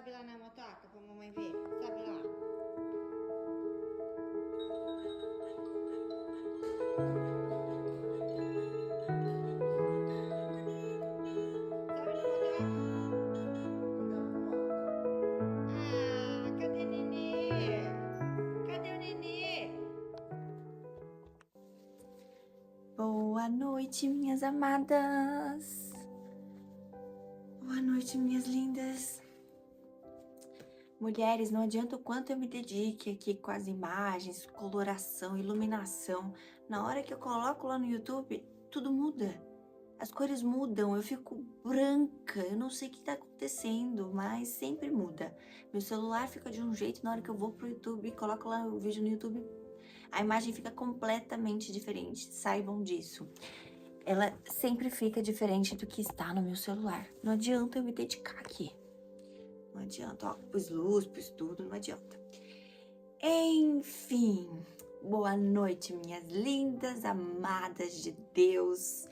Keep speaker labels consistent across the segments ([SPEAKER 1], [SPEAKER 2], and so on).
[SPEAKER 1] Sobe lá na motoca pra mamãe ver. Sobe lá. Sobe na motoca. Ah, cadê o Nenê? Cadê o Nenê?
[SPEAKER 2] Boa noite, minhas amadas. Boa noite, minhas lindas. Mulheres, não adianta o quanto eu me dedique aqui com as imagens, coloração, iluminação. Na hora que eu coloco lá no YouTube, tudo muda. As cores mudam, eu fico branca, eu não sei o que tá acontecendo, mas sempre muda. Meu celular fica de um jeito, na hora que eu vou pro YouTube e coloco lá o vídeo no YouTube, a imagem fica completamente diferente, saibam disso. Ela sempre fica diferente do que está no meu celular. Não adianta eu me dedicar aqui. Não adianta, ó, pus luz, pus tudo, não adianta. Enfim, boa noite, minhas lindas, amadas de Deus,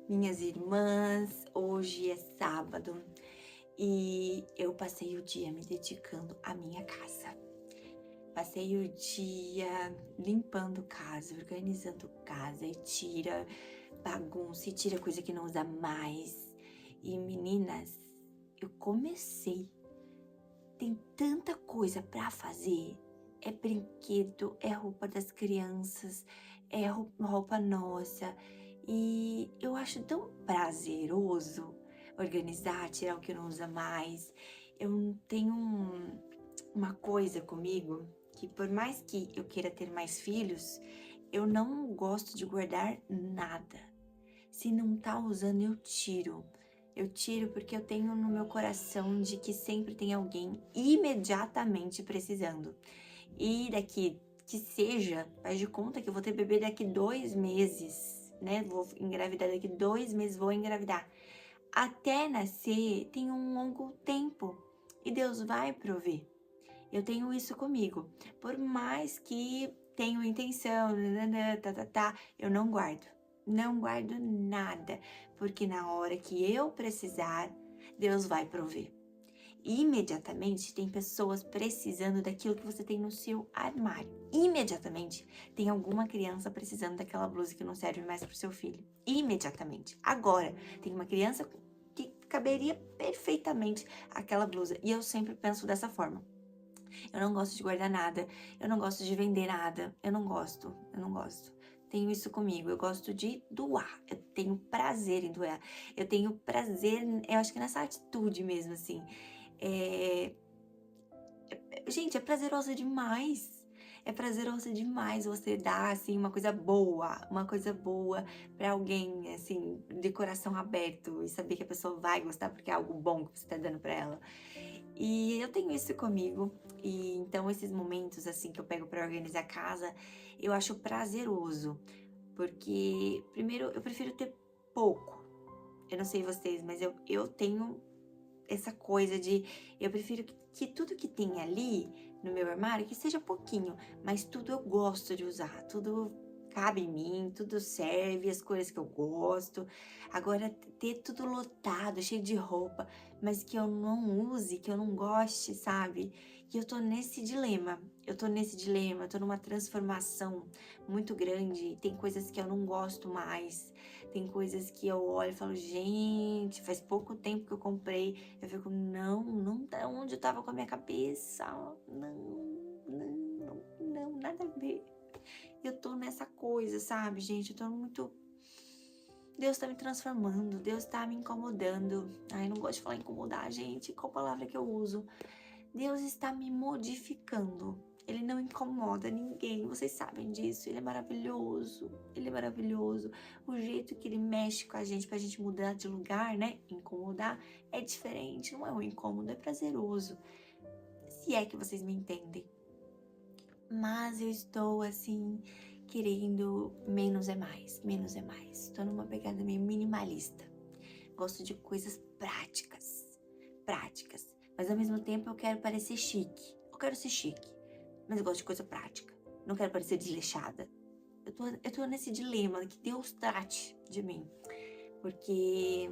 [SPEAKER 2] minhas irmãs. Hoje é sábado e eu passei o dia me dedicando à minha casa. Passei o dia limpando casa, organizando casa, e tira bagunça, e tira coisa que não usa mais. E meninas, eu comecei. Tem tanta coisa pra fazer. É brinquedo, é roupa das crianças, é roupa nossa. E eu acho tão prazeroso organizar, tirar o que não usa mais. Eu tenho uma coisa comigo que por mais que eu queira ter mais filhos, eu não gosto de guardar nada. Se não tá usando, eu tiro. Eu tiro porque eu tenho no meu coração de que sempre tem alguém imediatamente precisando. E daqui, que seja, faz de conta que eu vou ter bebê daqui 2 meses, né? Vou engravidar daqui 2 meses, vou engravidar. Até nascer tem um longo tempo e Deus vai prover. Eu tenho isso comigo. Por mais que tenha intenção, eu não guardo. Não guardo nada, porque na hora que eu precisar, Deus vai prover. Imediatamente tem pessoas precisando daquilo que você tem no seu armário. Imediatamente tem alguma criança precisando daquela blusa que não serve mais para o seu filho. Imediatamente. Agora tem uma criança que caberia perfeitamente aquela blusa. E eu sempre penso dessa forma. Eu não gosto de guardar nada, eu não gosto de vender nada, eu não gosto. Tenho isso comigo, eu gosto de doar, eu tenho prazer em doar, eu tenho prazer, eu acho que nessa atitude mesmo, assim. Gente, é prazeroso demais. É prazeroso demais você dar, assim, uma coisa boa pra alguém, assim, de coração aberto e saber que a pessoa vai gostar porque é algo bom que você tá dando pra ela. E eu tenho isso comigo, e então esses momentos, assim, que eu pego pra organizar a casa, eu acho prazeroso, porque, primeiro, eu prefiro ter pouco. Eu não sei vocês, mas eu tenho essa coisa de, eu prefiro que tudo que tem ali no meu armário, que seja pouquinho, mas tudo eu gosto de usar, tudo cabe em mim, tudo serve, as cores que eu gosto. Agora, ter tudo lotado, cheio de roupa, mas que eu não use, que eu não goste, sabe? E eu tô nesse dilema, eu tô numa transformação muito grande, tem coisas que eu não gosto mais, tem coisas que eu olho e falo, gente, faz pouco tempo que eu comprei, eu fico, não tá onde eu tava com a minha cabeça, não, nada a ver. Eu tô nessa coisa, sabe, gente? Eu tô muito... Deus tá me transformando, Deus tá me incomodando. Ai, não gosto de falar incomodar, gente. Qual palavra que eu uso? Deus está me modificando. Ele não incomoda ninguém, vocês sabem disso. Ele é maravilhoso, ele é maravilhoso. O jeito que ele mexe com a gente pra gente mudar de lugar, né? Incomodar é diferente, não é um incômodo, é prazeroso. Se é que vocês me entendem. Mas eu estou assim, querendo menos é mais, menos é mais. Estou numa pegada meio minimalista. Gosto de coisas práticas, práticas. Mas ao mesmo tempo eu quero parecer chique. Eu quero ser chique, mas eu gosto de coisa prática. Não quero parecer desleixada. Eu tô nesse dilema, que Deus trate de mim. Porque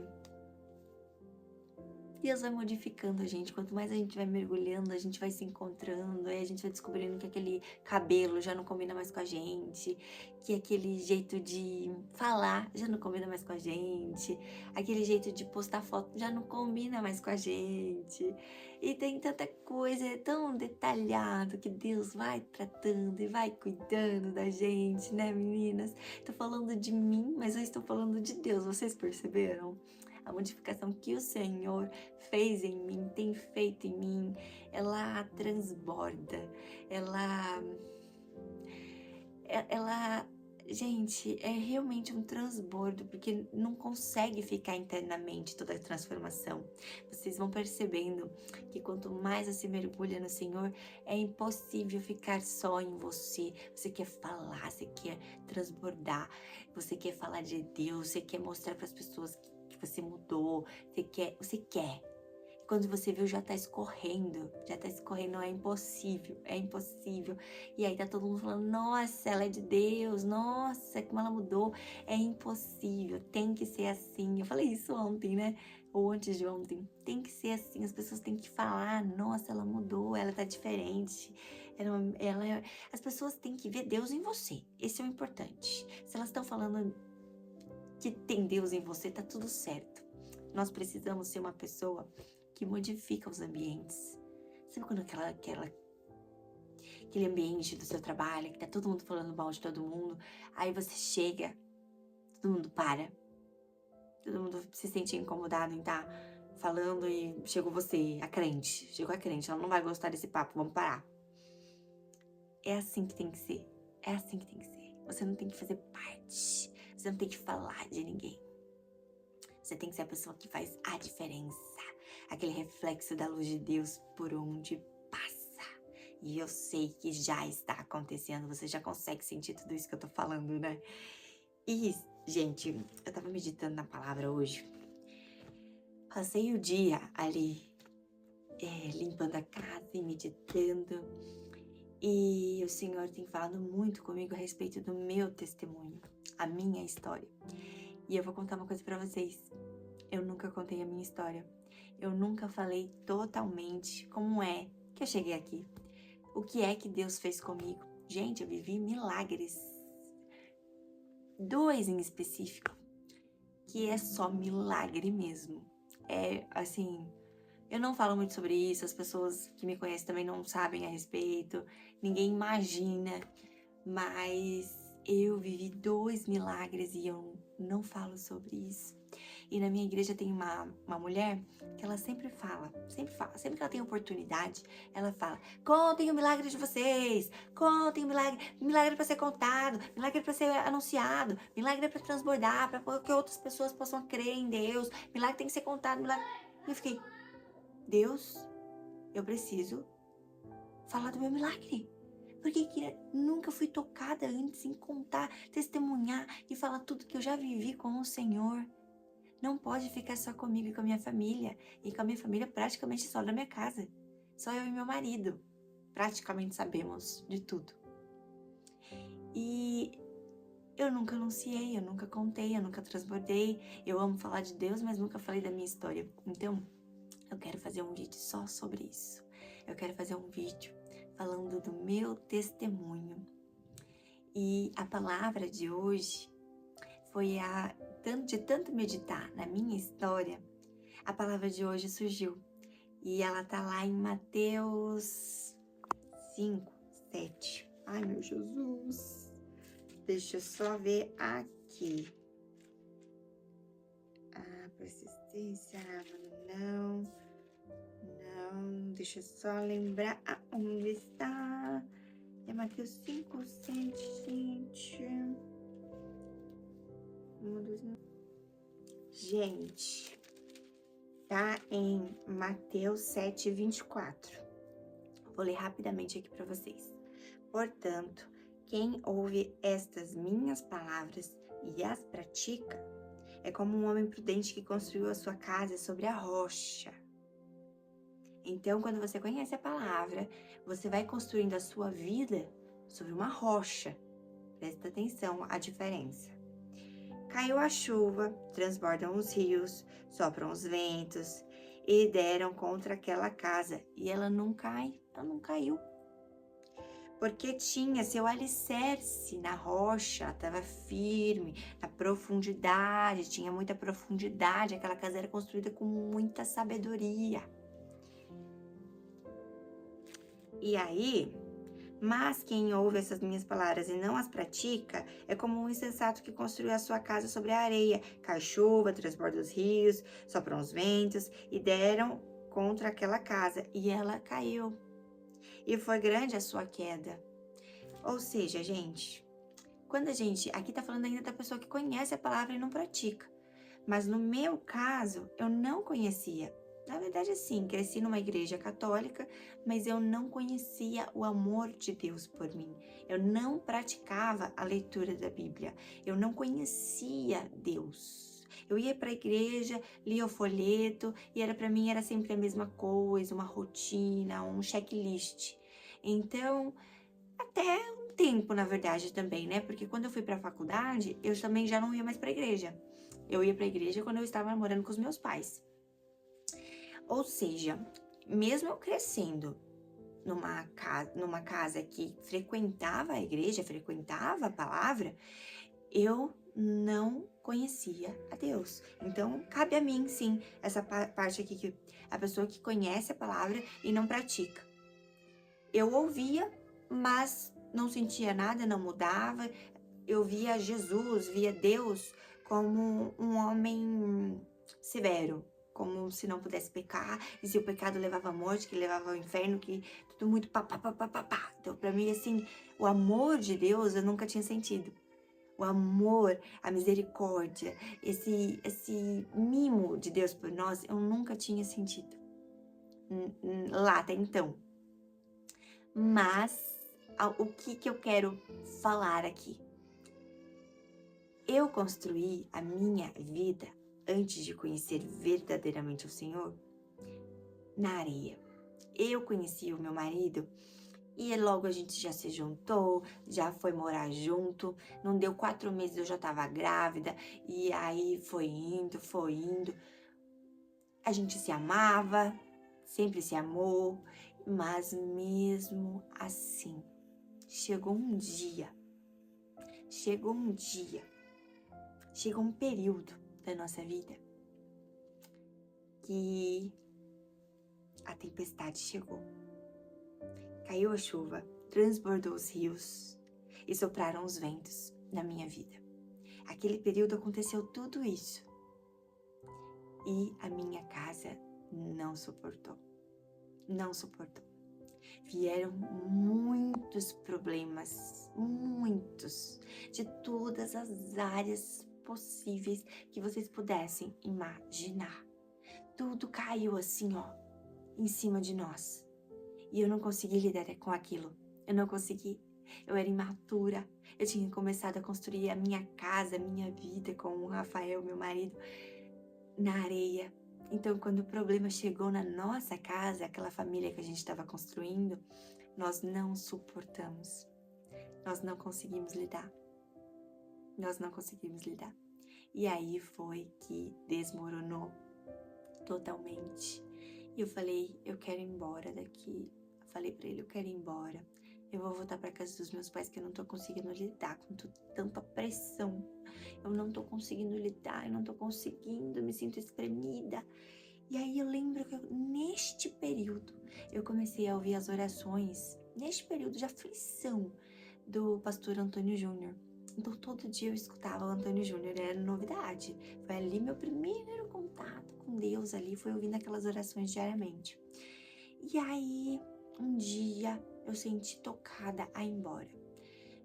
[SPEAKER 2] Deus vai modificando a gente. Quanto mais a gente vai mergulhando, a gente vai se encontrando, aí a gente vai descobrindo que aquele cabelo já não combina mais com a gente, que aquele jeito de falar já não combina mais com a gente, aquele jeito de postar foto já não combina mais com a gente. E tem tanta coisa, é tão detalhado que Deus vai tratando e vai cuidando da gente, né, meninas? Tô falando de mim, mas eu estou falando de Deus, vocês perceberam? A modificação que o Senhor fez em mim, tem feito em mim, ela transborda, ela, gente, é realmente um transbordo, porque não consegue ficar internamente toda a transformação. Vocês vão percebendo que quanto mais você mergulha no Senhor, é impossível ficar só em você. Você quer falar, você quer transbordar, você quer falar de Deus, você quer mostrar para as pessoas que você mudou, você quer. Quando você viu, já tá escorrendo, é impossível, é impossível. E aí tá todo mundo falando, nossa, ela é de Deus, nossa, como ela mudou, é impossível, tem que ser assim. Eu falei isso ontem, né? Ou antes de ontem, tem que ser assim, as pessoas têm que falar, nossa, ela mudou, ela tá diferente. As pessoas têm que ver Deus em você, esse é o importante. Se elas estão falando que tem Deus em você, tá tudo certo. Nós precisamos ser uma pessoa que modifica os ambientes. Sabe quando aquele ambiente do seu trabalho, que tá todo mundo falando mal de todo mundo, aí você chega, todo mundo para, todo mundo se sente incomodado em estar falando e chegou a crente, ela não vai gostar desse papo, vamos parar. É assim que tem que ser, é assim que tem que ser. Você não tem que fazer parte, você não tem que falar de ninguém. Você tem que ser a pessoa que faz a diferença. Aquele reflexo da luz de Deus por onde passa. E eu sei que já está acontecendo. Você já consegue sentir tudo isso que eu tô falando, né? E, gente, eu tava meditando na palavra hoje. Passei o dia ali, limpando a casa e meditando. E o Senhor tem falado muito comigo a respeito do meu testemunho, a minha história. E eu vou contar uma coisa pra vocês. Eu nunca contei a minha história. Eu nunca falei totalmente como é que eu cheguei aqui. O que é que Deus fez comigo. Gente, eu vivi milagres. 2 em específico. Que é só milagre mesmo. É assim, eu não falo muito sobre isso. As pessoas que me conhecem também não sabem a respeito. Ninguém imagina. Mas eu vivi 2 milagres e eu não falo sobre isso. E na minha igreja tem uma mulher que ela sempre fala, sempre que ela tem oportunidade, ela fala, contem o milagre de vocês, contem o milagre para ser contado, milagre para ser anunciado, milagre para transbordar, para que outras pessoas possam crer em Deus, milagre tem que ser contado, milagre. E eu fiquei, Deus, eu preciso falar do meu milagre. Porque nunca fui tocada antes em contar, testemunhar e falar tudo que eu já vivi com o Senhor. Não pode ficar só comigo e com a minha família. E com a minha família praticamente só da minha casa. Só eu e meu marido. Praticamente sabemos de tudo. E eu nunca anunciei, eu nunca contei, eu nunca transbordei. Eu amo falar de Deus, mas nunca falei da minha história. Então, eu quero fazer um vídeo só sobre isso. Eu quero fazer um vídeo falando do meu testemunho. E a palavra de hoje foi de tanto meditar na minha história, a palavra de hoje surgiu. E ela tá lá em Mateus 5, 7. Ai, meu Jesus. Deixa eu só ver aqui. Persistência, não. Deixa eu só lembrar onde está. É Mateus 5, 7, gente. Gente, tá em Mateus 7, 24. Vou ler rapidamente aqui para vocês. Portanto, quem ouve estas minhas palavras e as pratica, é como um homem prudente que construiu a sua casa sobre a rocha. Então, quando você conhece a palavra, você vai construindo a sua vida sobre uma rocha. Presta atenção à diferença. Caiu a chuva, transbordam os rios, sopram os ventos e deram contra aquela casa. E ela não caiu. Porque tinha seu alicerce na rocha, estava firme, na profundidade, tinha muita profundidade. Aquela casa era construída com muita sabedoria. E aí, mas quem ouve essas minhas palavras e não as pratica, é como um insensato que construiu a sua casa sobre a areia. Cai chuva, transborda os rios, sopram os ventos e deram contra aquela casa. E ela caiu. E foi grande a sua queda. Ou seja, gente, quando a gente... Aqui tá falando ainda da pessoa que conhece a palavra e não pratica. Mas no meu caso, eu não conhecia. Na verdade, sim, cresci numa igreja católica, mas eu não conhecia o amor de Deus por mim. Eu não praticava a leitura da Bíblia. Eu não conhecia Deus. Eu ia para a igreja, lia o folheto e para mim era sempre a mesma coisa, uma rotina, um checklist. Então, até um tempo, na verdade, também, né? Porque quando eu fui para a faculdade, eu também já não ia mais para a igreja. Eu ia para a igreja quando eu estava morando com os meus pais. Ou seja, mesmo eu crescendo numa casa que frequentava a igreja, frequentava a palavra, eu não conhecia a Deus. Então, cabe a mim, sim, essa parte aqui, que a pessoa que conhece a palavra e não pratica. Eu ouvia, mas não sentia nada, não mudava. Eu via Jesus, via Deus como um homem severo, como se não pudesse pecar, e se o pecado levava à morte, que levava ao inferno, que tudo muito pá. Então, pra mim, assim, o amor de Deus eu nunca tinha sentido. O amor, a misericórdia, esse mimo de Deus por nós, eu nunca tinha sentido lá até então. Mas, o que eu quero falar aqui? Eu construí a minha vida, antes de conhecer verdadeiramente o Senhor, na areia. Eu conheci o meu marido e logo a gente já se juntou, já foi morar junto. Não deu 4 meses, eu já estava grávida. E aí foi indo. A gente se amava, sempre se amou. Mas mesmo assim, chegou um período da nossa vida que a tempestade chegou. Caiu a chuva, transbordou os rios e sopraram os ventos na minha vida. Aquele período aconteceu tudo isso. E a minha casa não suportou. Não suportou. Vieram muitos problemas, muitos, de todas as áreas possíveis que vocês pudessem imaginar. Tudo caiu assim, ó, em cima de nós. E eu não consegui lidar com aquilo. Eu não consegui. Eu era imatura. Eu tinha começado a construir a minha casa, a minha vida com o Rafael, meu marido, na areia. Então, quando o problema chegou na nossa casa, aquela família que a gente estava construindo, nós não suportamos. Nós não conseguimos lidar. E aí foi que desmoronou totalmente. E eu falei, eu quero ir embora daqui. Eu falei pra ele, eu quero ir embora. Eu vou voltar pra casa dos meus pais, que eu não tô conseguindo lidar com tanta pressão. Eu não tô conseguindo lidar, eu não tô conseguindo, me sinto espremida. E aí eu lembro que neste período, eu comecei a ouvir as orações, neste período de aflição, do pastor Antônio Júnior. Então todo dia eu escutava o Antônio Júnior, era novidade. Foi ali meu primeiro contato com Deus, ali foi ouvindo aquelas orações diariamente. E aí, um dia, eu senti tocada a ir embora.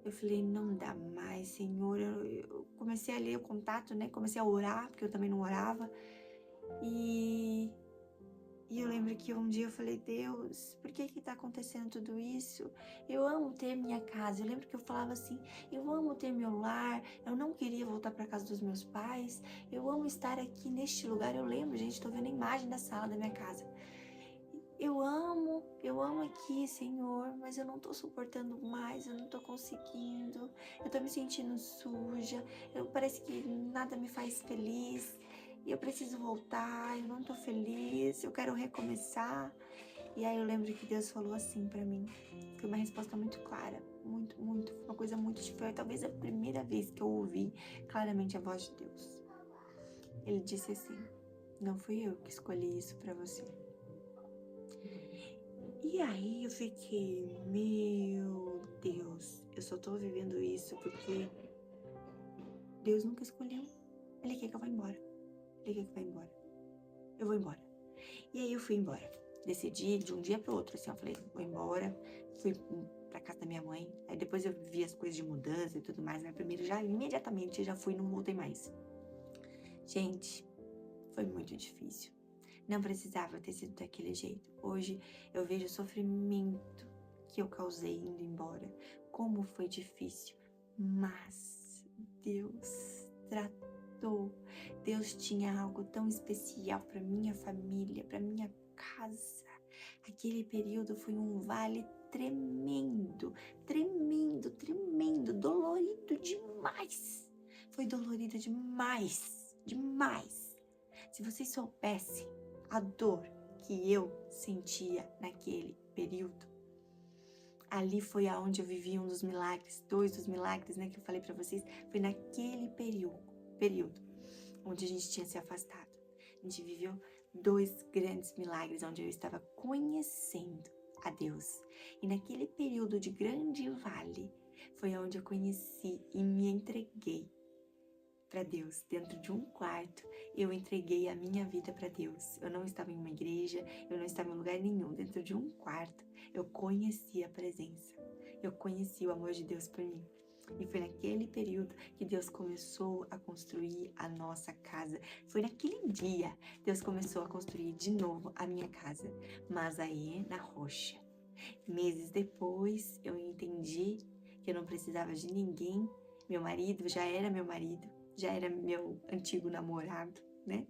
[SPEAKER 2] Eu falei, não dá mais, Senhor. Eu comecei a ler o contato, né? Comecei a orar, porque eu também não orava. E eu lembro que um dia eu falei, Deus, por que tá acontecendo tudo isso? Eu amo ter minha casa. Eu lembro que eu falava assim, eu amo ter meu lar, eu não queria voltar para casa dos meus pais, eu amo estar aqui neste lugar. Eu lembro, gente, tô vendo a imagem da sala da minha casa. Eu amo aqui, Senhor, mas eu não tô suportando mais, eu não tô conseguindo, eu tô me sentindo suja, parece que nada me faz feliz. e eu preciso voltar, eu não tô feliz, eu quero recomeçar. E aí eu lembro que Deus falou assim pra mim, foi uma resposta muito clara, muito, uma coisa muito diferente, talvez a primeira vez que eu ouvi claramente a voz de Deus. Ele disse assim, não fui eu que escolhi isso pra você. E aí eu fiquei, meu Deus, eu só tô vivendo isso porque Deus nunca escolheu. Ele quer que eu vá embora. Ele quer que eu vá embora. Eu vou embora. E aí eu fui embora. Decidi de um dia pro outro, assim, eu falei, vou embora. Fui pra casa da minha mãe. Aí depois eu vi as coisas de mudança e tudo mais, mas primeiro já imediatamente já fui e não voltei mais. Gente, foi muito difícil. Não precisava ter sido daquele jeito. Hoje eu vejo o sofrimento que eu causei indo embora. Como foi difícil. Mas Deus tratou. Deus tinha algo tão especial para minha família, para minha casa. Aquele período foi um vale tremendo, dolorido demais. Foi dolorido demais. Se vocês soubessem a dor que eu sentia naquele período, ali foi aonde eu vivi um dos milagres, 2 dos milagres, né, que eu falei pra vocês, foi naquele período onde a gente tinha se afastado. A gente viveu 2 grandes milagres onde eu estava conhecendo a Deus. E naquele período de grande vale foi onde eu conheci e me entreguei para Deus. Dentro de um quarto, eu entreguei a minha vida para Deus. Eu não estava em uma igreja, eu não estava em lugar nenhum. Dentro de um quarto, eu conheci a presença. Eu conheci o amor de Deus por mim. E foi naquele período que Deus começou a construir a nossa casa. Foi naquele dia que Deus começou a construir de novo a minha casa, mas aí na rocha. Meses depois, eu entendi que eu não precisava de ninguém. Meu marido já era meu marido, já era meu antigo namorado, né?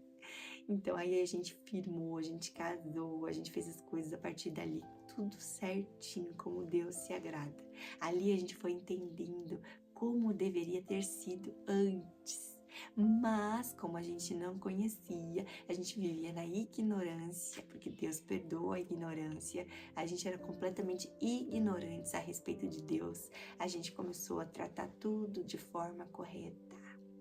[SPEAKER 2] Então aí a gente firmou, a gente casou, a gente fez as coisas a partir dali, tudo certinho, como Deus se agrada. Ali a gente foi entendendo como deveria ter sido antes. Mas, como a gente não conhecia, a gente vivia na ignorância, porque Deus perdoa a ignorância, a gente era completamente ignorantes a respeito de Deus. A gente começou a tratar tudo de forma correta,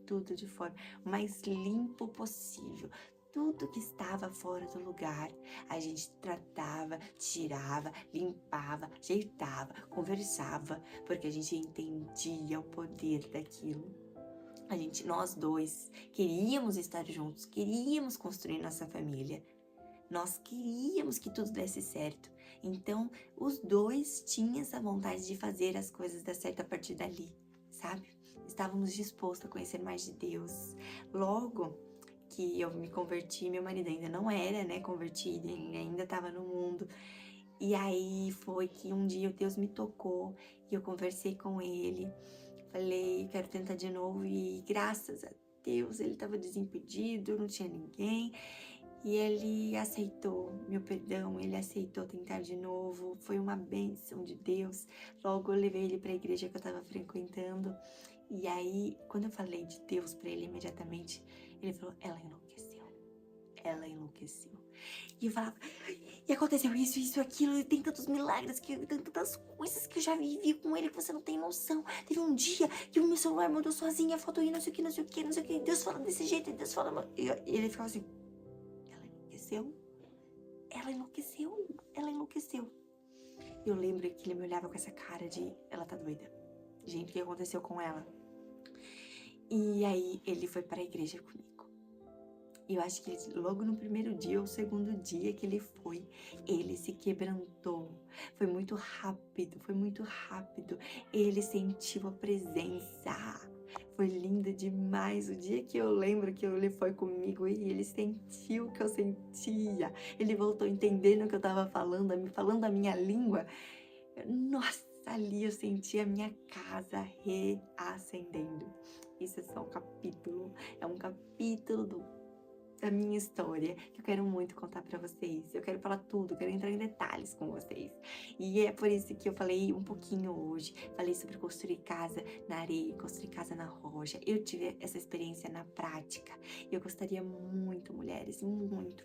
[SPEAKER 2] tudo de forma mais limpo possível. Tudo que estava fora do lugar, a gente tratava, tirava, limpava, ajeitava, conversava, porque a gente entendia o poder daquilo. Nós dois, queríamos estar juntos, queríamos construir nossa família. Nós queríamos que tudo desse certo. Então, os dois tinham essa vontade de fazer as coisas dar certo a partir dali, sabe? Estávamos dispostos a conhecer mais de Deus. Logo que eu me converti, meu marido ainda não era, né, convertido, ele ainda estava no mundo. E aí foi que um dia Deus me tocou e eu conversei com ele. Falei, quero tentar de novo e graças a Deus ele estava desimpedido, não tinha ninguém. E ele aceitou meu perdão, ele aceitou tentar de novo. Foi uma bênção de Deus. Logo eu levei ele para a igreja que eu estava frequentando. E aí, quando eu falei de Deus para ele imediatamente, ele falou, ela enlouqueceu. Ela enlouqueceu. E eu falava, e aconteceu isso, aquilo, e tem tantos milagres, tantas coisas que eu já vivi com ele que você não tem noção. Teve um dia que o meu celular mandou sozinho a foto aí, não sei o que. Deus fala desse jeito, e Deus fala... E ele ficava assim, ela enlouqueceu? Ela enlouqueceu. Eu lembro que ele me olhava com essa cara de, ela tá doida. Gente, o que aconteceu com ela? E aí ele foi para a igreja comigo. E eu acho que logo no primeiro dia ou segundo dia que ele foi, ele se quebrantou. Foi muito rápido. Ele sentiu a presença. Foi lindo demais. O dia que eu lembro que ele foi comigo e ele sentiu o que eu sentia. Ele voltou entendendo o que eu estava falando, me falando a minha língua. Nossa, ali eu senti a minha casa reacendendo. Isso é só um capítulo. É um capítulo da minha história que eu quero muito contar pra vocês. Eu quero falar tudo, eu quero entrar em detalhes com vocês. E é por isso que eu falei um pouquinho hoje. Falei sobre construir casa na areia, construir casa na rocha. Eu tive essa experiência na prática. E eu gostaria muito, mulheres, muito,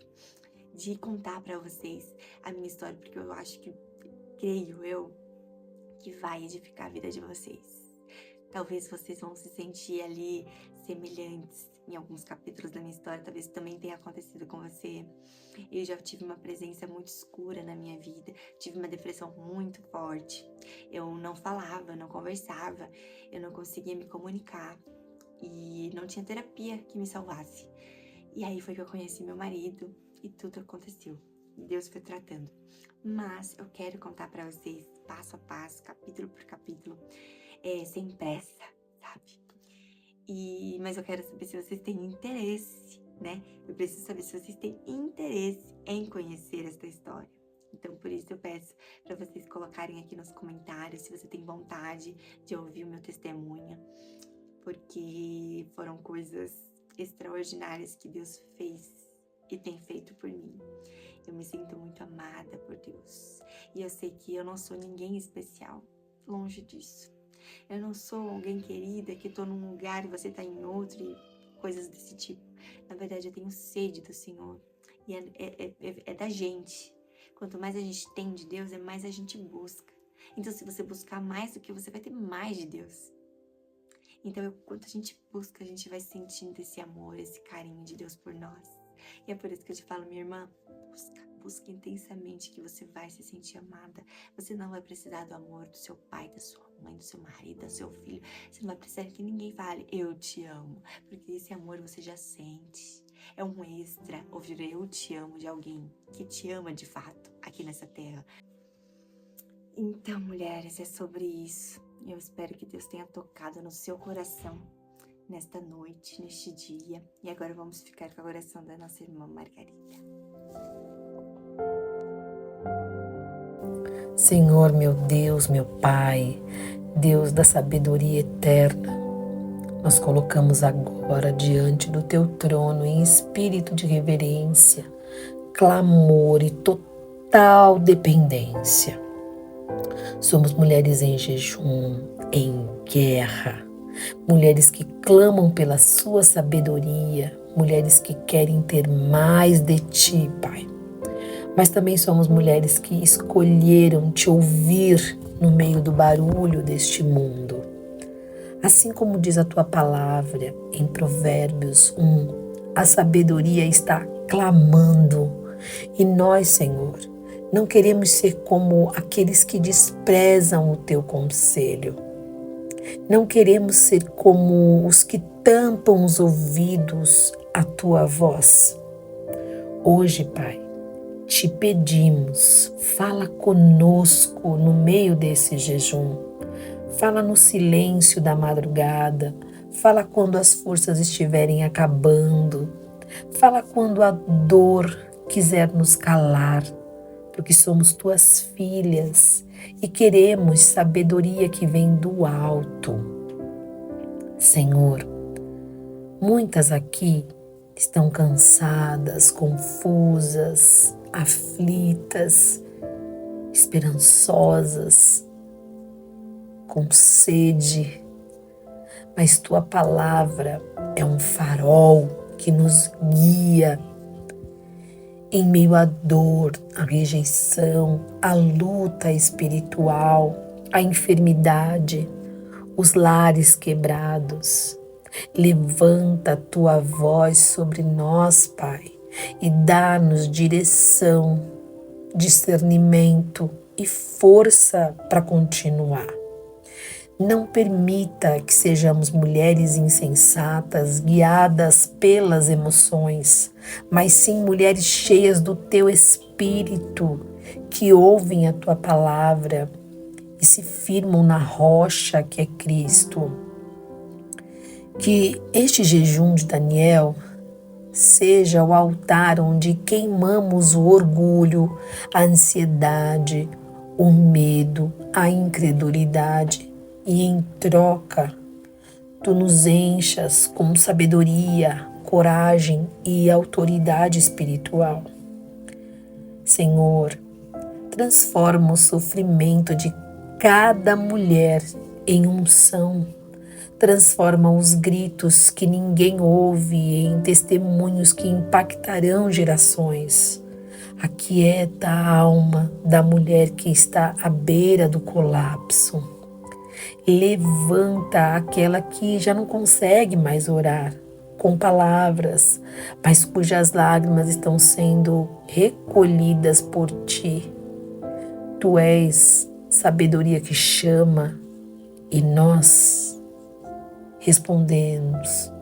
[SPEAKER 2] de contar pra vocês a minha história, porque eu acho que, creio eu, que vai edificar a vida de vocês. Talvez vocês vão se sentir ali semelhantes em alguns capítulos da minha história. Talvez também tenha acontecido com você. Eu já tive uma presença muito escura na minha vida. Tive uma depressão muito forte. Eu não falava, não conversava. Eu não conseguia me comunicar. E não tinha terapia que me salvasse. E aí foi que eu conheci meu marido e tudo aconteceu. Deus foi tratando. Mas eu quero contar pra vocês, passo a passo, capítulo por capítulo, sem pressa, sabe? Mas eu quero saber se vocês têm interesse, né? Eu preciso saber se vocês têm interesse em conhecer esta história. Então, por isso eu peço para vocês colocarem aqui nos comentários se você tem vontade de ouvir o meu testemunho, porque foram coisas extraordinárias que Deus fez e tem feito por mim. Eu me sinto muito amada por Deus. E eu sei que eu não sou ninguém especial, longe disso. Eu não sou alguém querida que tô num lugar e você tá em outro e coisas desse tipo. Na verdade, eu tenho sede do Senhor. E é da gente. Quanto mais a gente tem de Deus, mais a gente busca. Então, se você buscar mais do que você vai ter mais de Deus. Então, quanto a gente busca, a gente vai sentindo esse amor, esse carinho de Deus por nós. E é por isso que eu te falo, minha irmã, busca intensamente que você vai se sentir amada. Você não vai precisar do amor do seu pai, da sua mãe, do seu marido, do seu filho. Você não vai precisar que ninguém fale, eu te amo. Porque esse amor você já sente. É um extra ouvir eu te amo de alguém que te ama de fato aqui nessa terra. Então, mulheres, é sobre isso. Eu espero que Deus tenha tocado no seu coração nesta noite, neste dia. E agora vamos ficar com a oração da nossa irmã Margarida.
[SPEAKER 3] Senhor, meu Deus, meu Pai, Deus da sabedoria eterna, nós colocamos agora diante do Teu trono em espírito de reverência, clamor e total dependência. Somos mulheres em jejum, em guerra, mulheres que clamam pela Sua sabedoria, mulheres que querem ter mais de Ti, Pai. Mas também somos mulheres que escolheram Te ouvir no meio do barulho deste mundo. Assim como diz a Tua palavra em Provérbios 1, a sabedoria está clamando. E nós, Senhor, não queremos ser como aqueles que desprezam o Teu conselho. Não queremos ser como os que tampam os ouvidos à Tua voz. Hoje, Pai, Te pedimos, fala conosco no meio desse jejum. Fala no silêncio da madrugada. Fala quando as forças estiverem acabando. Fala quando a dor quiser nos calar, porque somos Tuas filhas e queremos sabedoria que vem do alto. Senhor, muitas aqui estão cansadas, confusas, aflitas, esperançosas, com sede, mas Tua palavra é um farol que nos guia em meio à dor, à rejeição, à luta espiritual, à enfermidade, os lares quebrados. Levanta a Tua voz sobre nós, Pai, e dá-nos direção, discernimento e força para continuar. Não permita que sejamos mulheres insensatas, guiadas pelas emoções, mas sim mulheres cheias do Teu Espírito, que ouvem a Tua palavra e se firmam na rocha que é Cristo. Que este jejum de Daniel seja o altar onde queimamos o orgulho, a ansiedade, o medo, a incredulidade e em troca Tu nos enchas com sabedoria, coragem e autoridade espiritual. Senhor, transforma o sofrimento de cada mulher em unção. Transforma os gritos que ninguém ouve em testemunhos que impactarão gerações. Aquieta a alma da mulher que está à beira do colapso. Levanta aquela que já não consegue mais orar com palavras, mas cujas lágrimas estão sendo recolhidas por ti. Tu és sabedoria que chama e nós respondemos: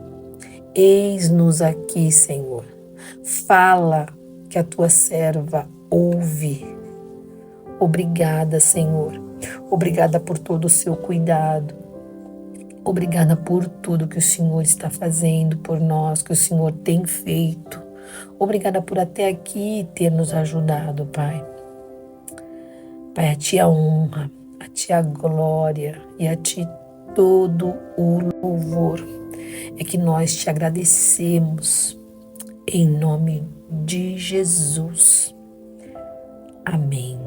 [SPEAKER 3] eis-nos aqui, Senhor. Fala, que a tua serva ouve. Obrigada, Senhor. Obrigada por todo o seu cuidado. Obrigada por tudo que o Senhor está fazendo por nós, que o Senhor tem feito. Obrigada por até aqui ter nos ajudado, Pai. Pai, a Ti a honra, a Ti a glória e a Ti todo o louvor. É que nós Te agradecemos em nome de Jesus. Amém.